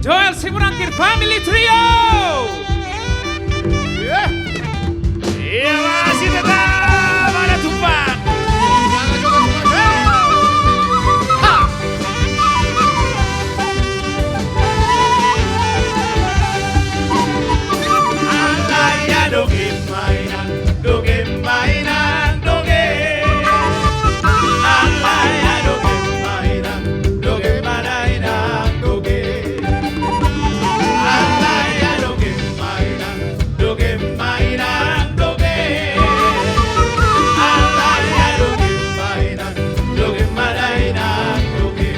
Joel Simurangkir Family Trio. Iya, masih tetap ada tumpang. Alaya doge mainan, doge mainan, doge. Alaya doge mainan, doge mainan, doge. Alaya doge mainan, doge mainan, doge. Alaya doge mainan, doge mainan, doge.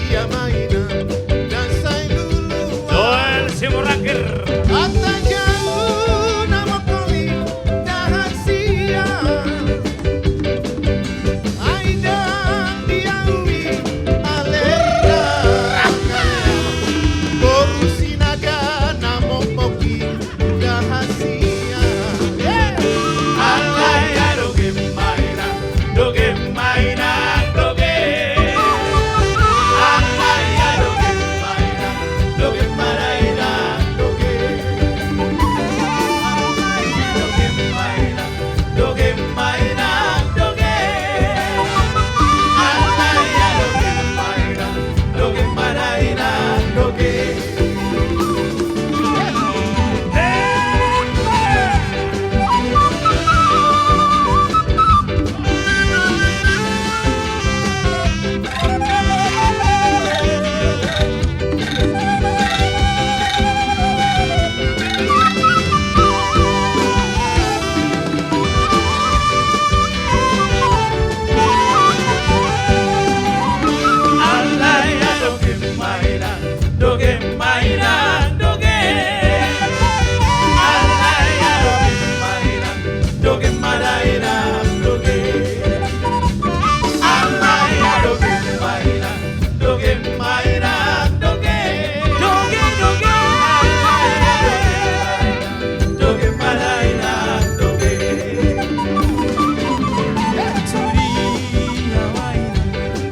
Dia mainan dan saya dulu Joel Simurangkir. kata jauh nama koli rahasia Aida diawi alera Borusi naga namo moki rahasia Alaya doge mainan, doge mainan, doge. Alaya doge mainan, doge mainan, doge. Alaya doge mainan, doge mainan, doge. Alaya doge mainan, doge mainan, doge. Alaya doge mainan, doge mainan, doge. Alaya doge mainan, doge mainan, doge. Alaya doge mainan, doge mainan, doge. Doge doge. Doge mainan, doge. Turi hawaii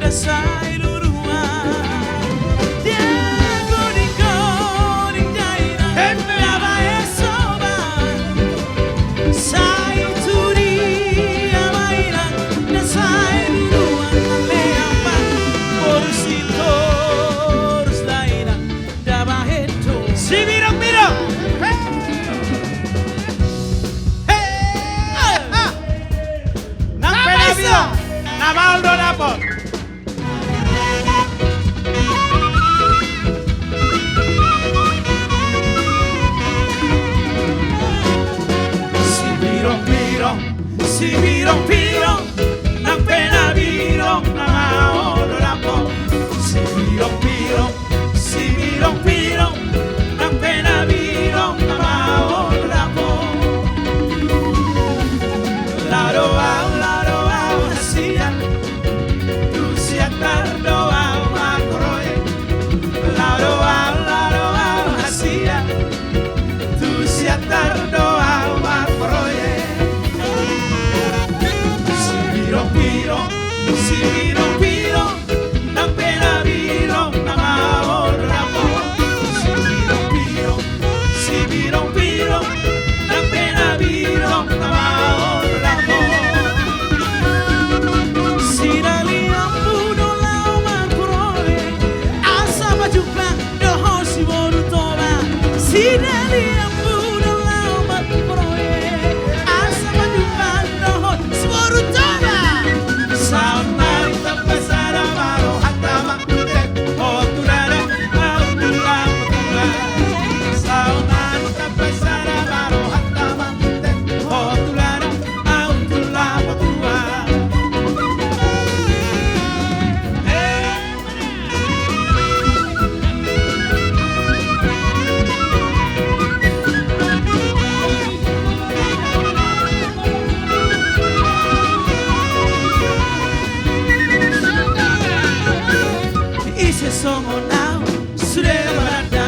dasai Si mirang-mirang. Nang penabilo, namaldo napot. Si mirong-mirong, si mirong-mirong, nang penabilo, namaldo napot. Si mirong-mirong, si mirong-mirong, nang penabilo, namaldo napot. Lado au, hasia, tu siak tardo au akroye. Lado au, hasia, tu siak tardo au akroye. Si mirong-mirong, si mirong-mirong, nang penabilo, namaldo napot. Si mirong-mirong, si mirong-mirong, nang penabilo, namaldo napot. Sinali ampuno lau makroe, asa majupa doho si boru toba. Sinali ampuno lau makroe, asa majupa doho si boru toba. Saun mari tapasara maro hatama kute, oturara autura potua. Saun mari tapasara maro hatama kute, oturara autura potua. Ise songo now, surela barata,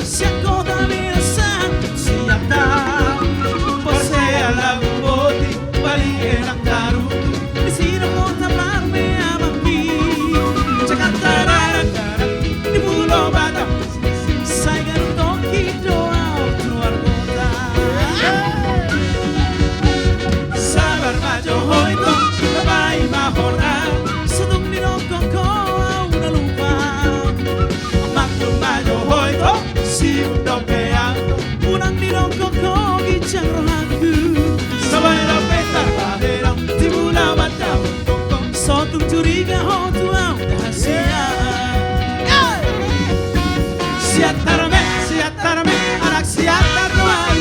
si akoda minasan, siap tau. Posea lagu boti, balik enak tarutu, di sini kota marme amampi. Jakarta curiga oh Tuhan rahasia. Siatarme, siatarme, anak siatar doang.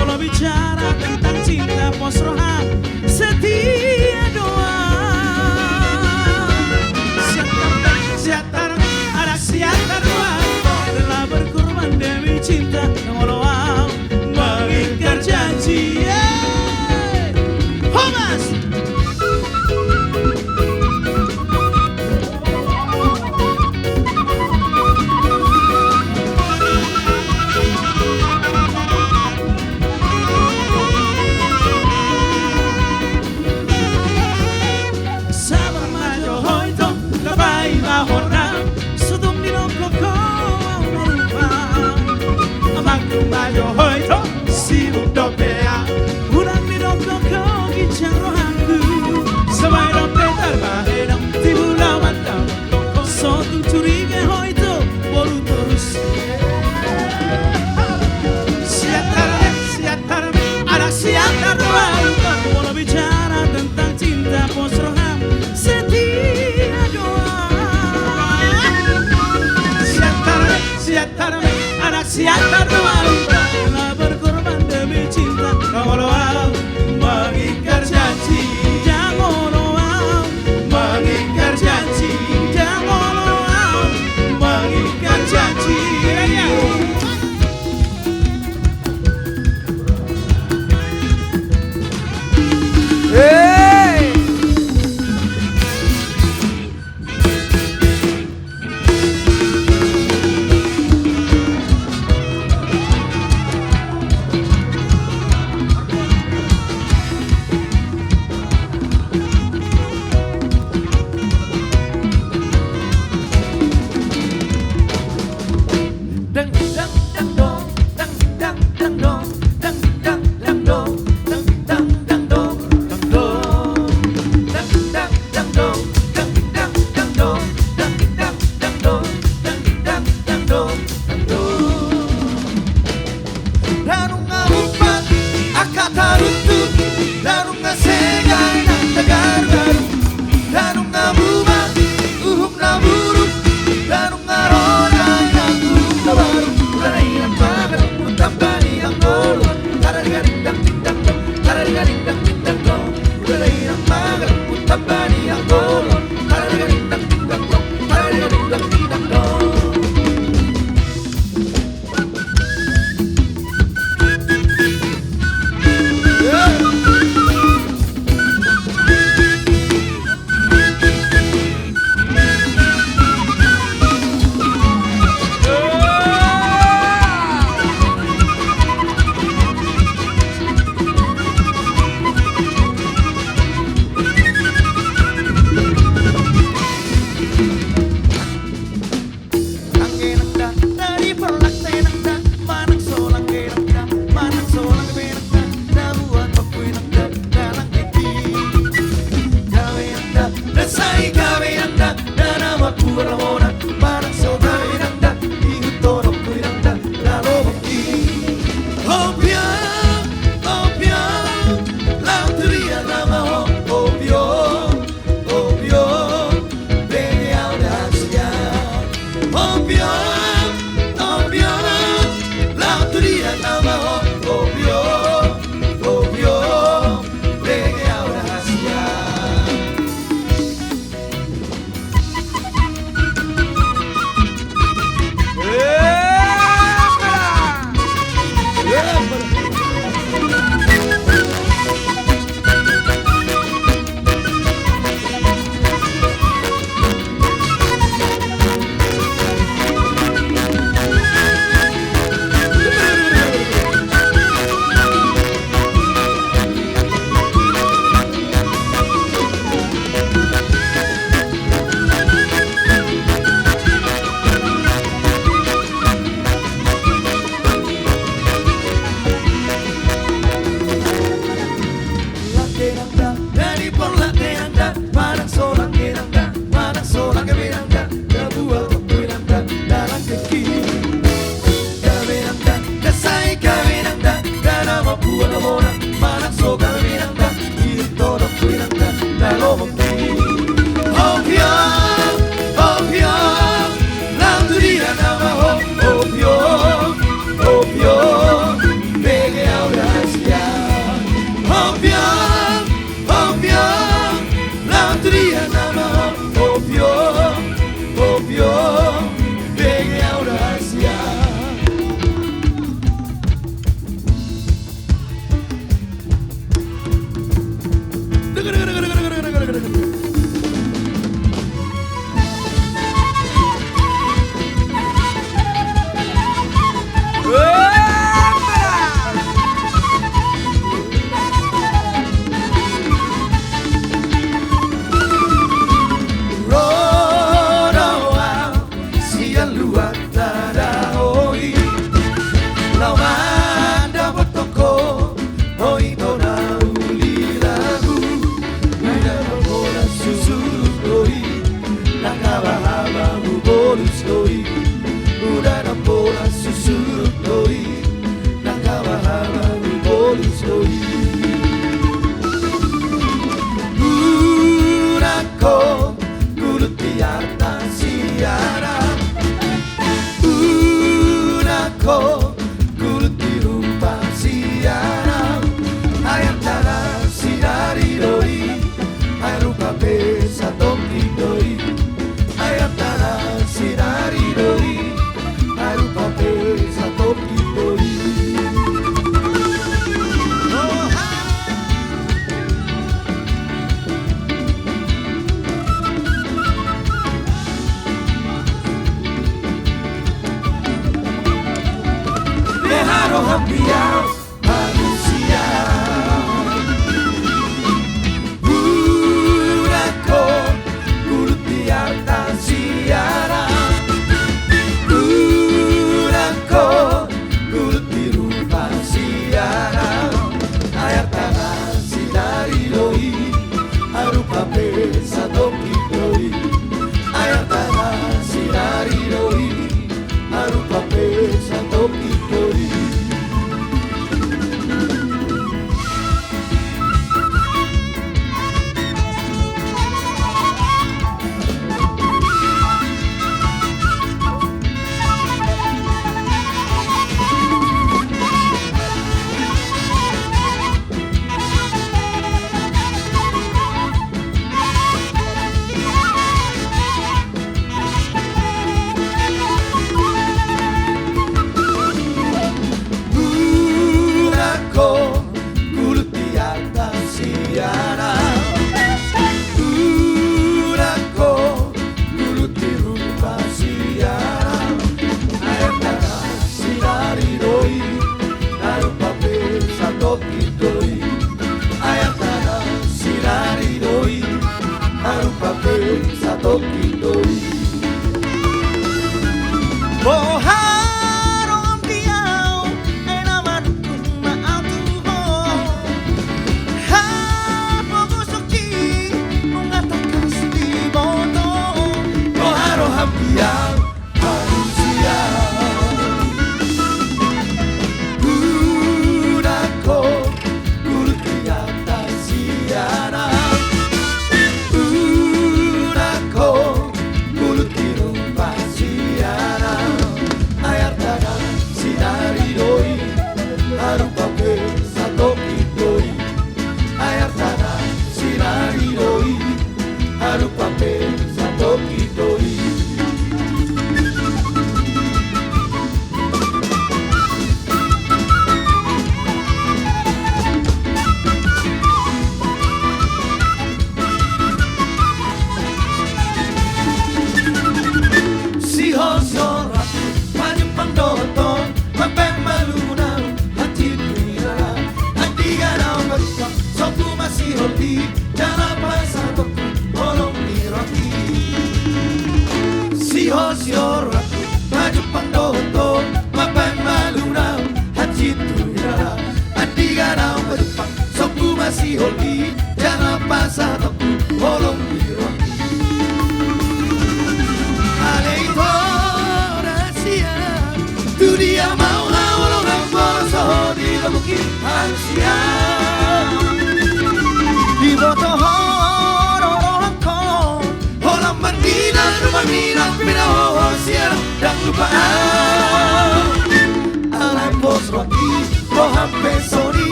Kalau bicara tentang cinta pos roham setia doang. Siatarme, siatarme, anak siatar doang. Telah berkorban demi cinta walau mengingkar janji. Homas. Sabar majo hoito kabai mahona sudum dino koko arupa amaku majo hoito sibuk dopea urang dino koko gicang rohanku sampai dope terbahedam tibulau mata koko sotu curiga hoito boru terus. Siatarme, siatarme, anak siatar doang. Walau bicara tentang cinta pos roham setia doang. Siatarme, siatarme, anak siatar doang. Telah berkorban demi cinta walau mengingkar janji. Jangan mengingkar janji. Jangan mengingkar janji. Ovyo, venga Eurasia.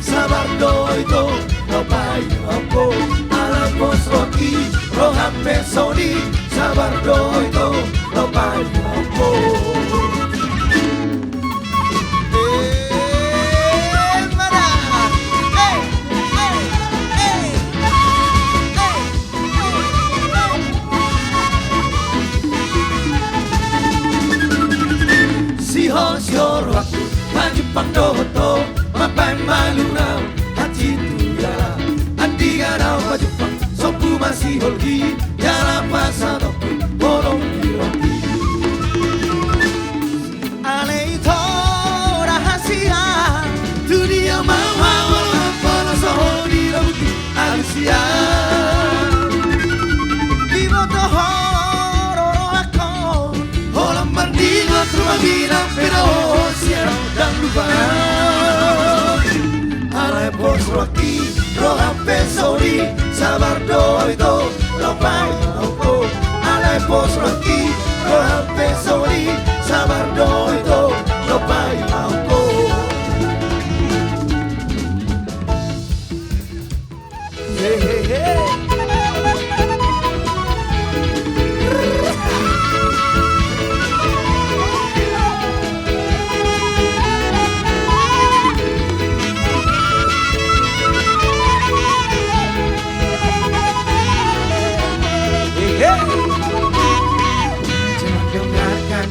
Sabar doito, no pai, no po, ala pos roti, lo HP Sony, sabar do itu, lo paling mampu. Sihor waktu maju pandoto mapai malu nau hati tu yala andi garau maju pang sopu masih holgi yala pasado borong diroki alei to rahasia dunia mama wala para sohori roki alusia vivo to horo ako holam bandingo Trumabina pero cielo dan lupa alai pos roti roha pesori sabar do itu lopai oko alai pos roti roha pesori sabar do itu lopai oko hey hey hey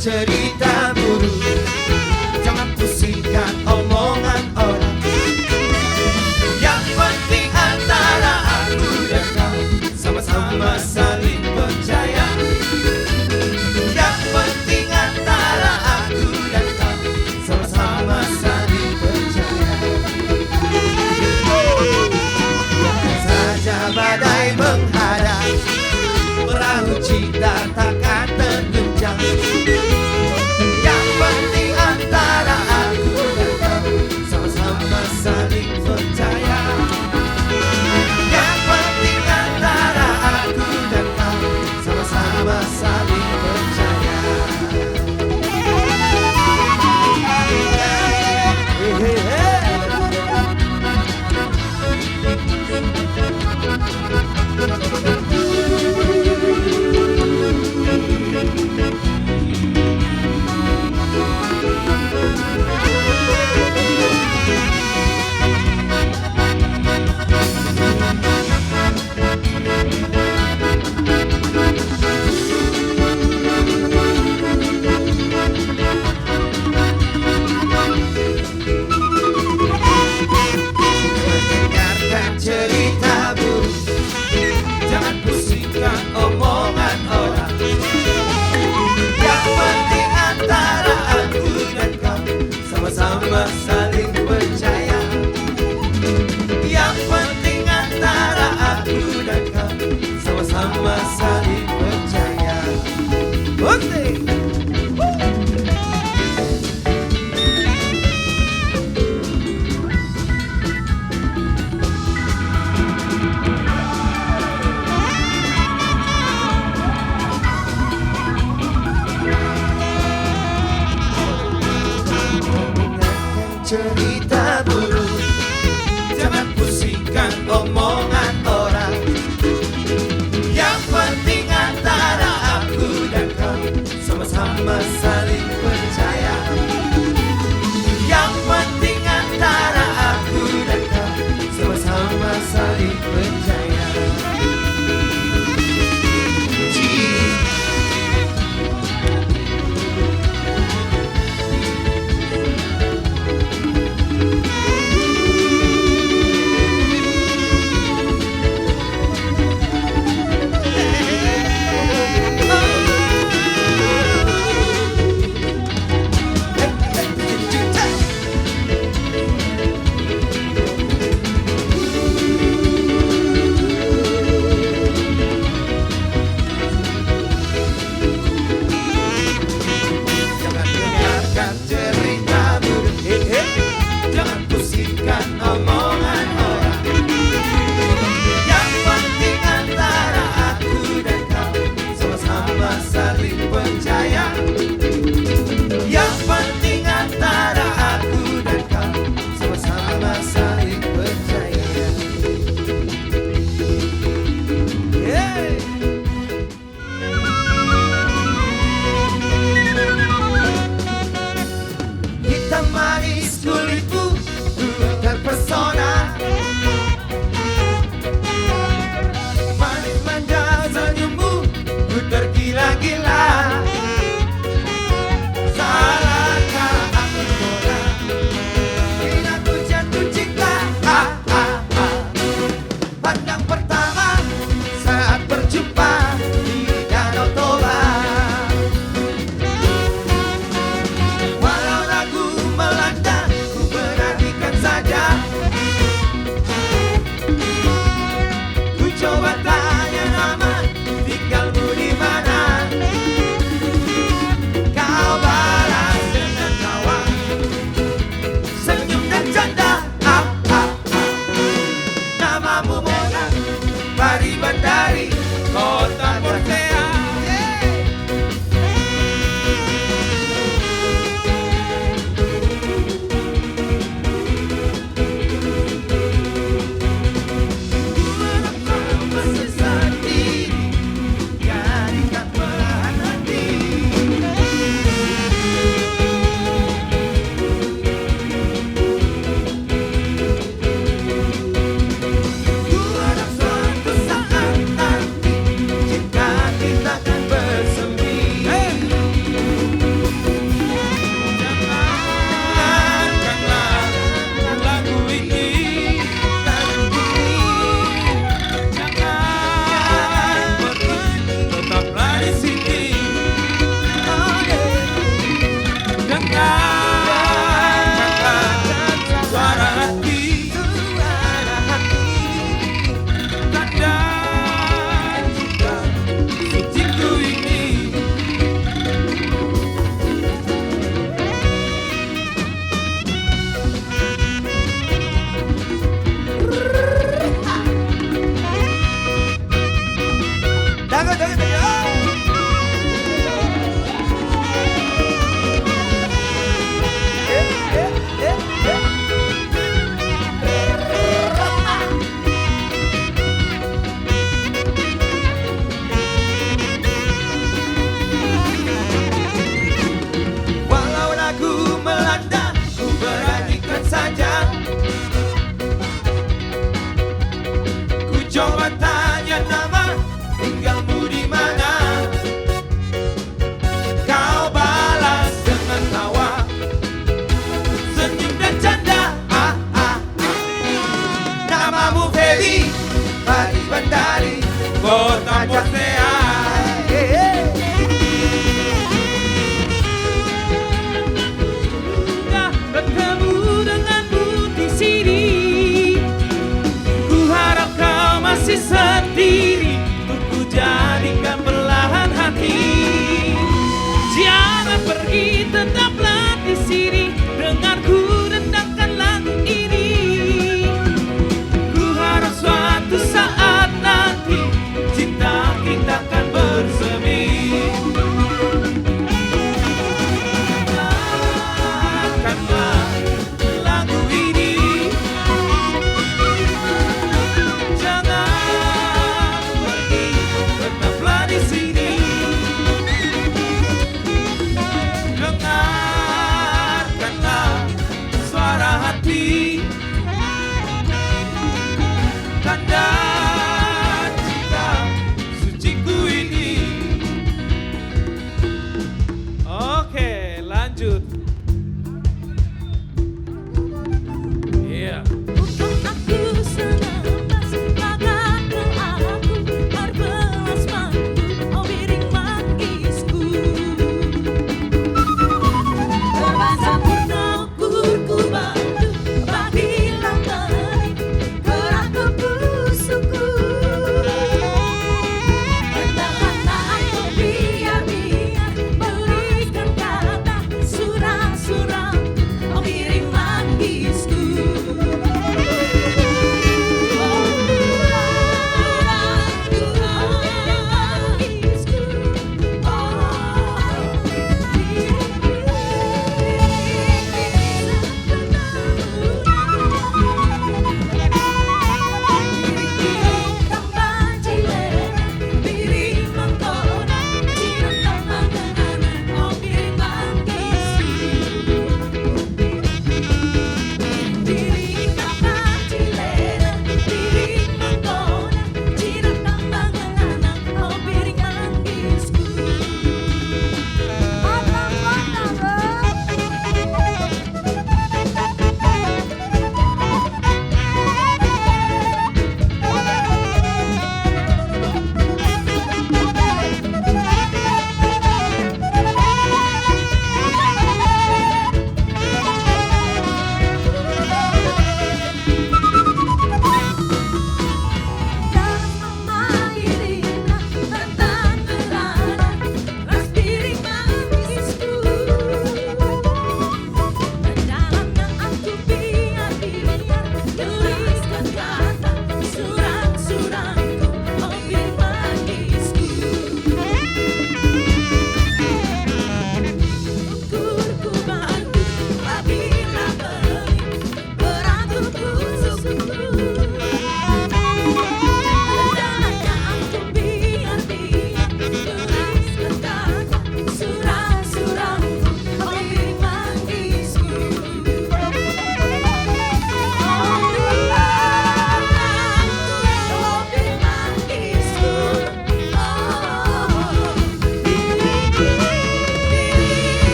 cerita buruk, jangan pusingkan omongan orang. Yang penting antara aku dan kau sama-sama saling percaya. Yang penting antara aku dan kau sama-sama saling percaya. Biarkan saja badai menghadang, perahu cinta takkan terguncang. Saling percaya. Yang penting antara aku dan kau sama-sama saling percaya. Cerita buruk, jangan pusingkan omongan orang. Yang penting antara aku dan kau sama-sama saling percaya. Yang penting antara aku dan kau sama-sama saling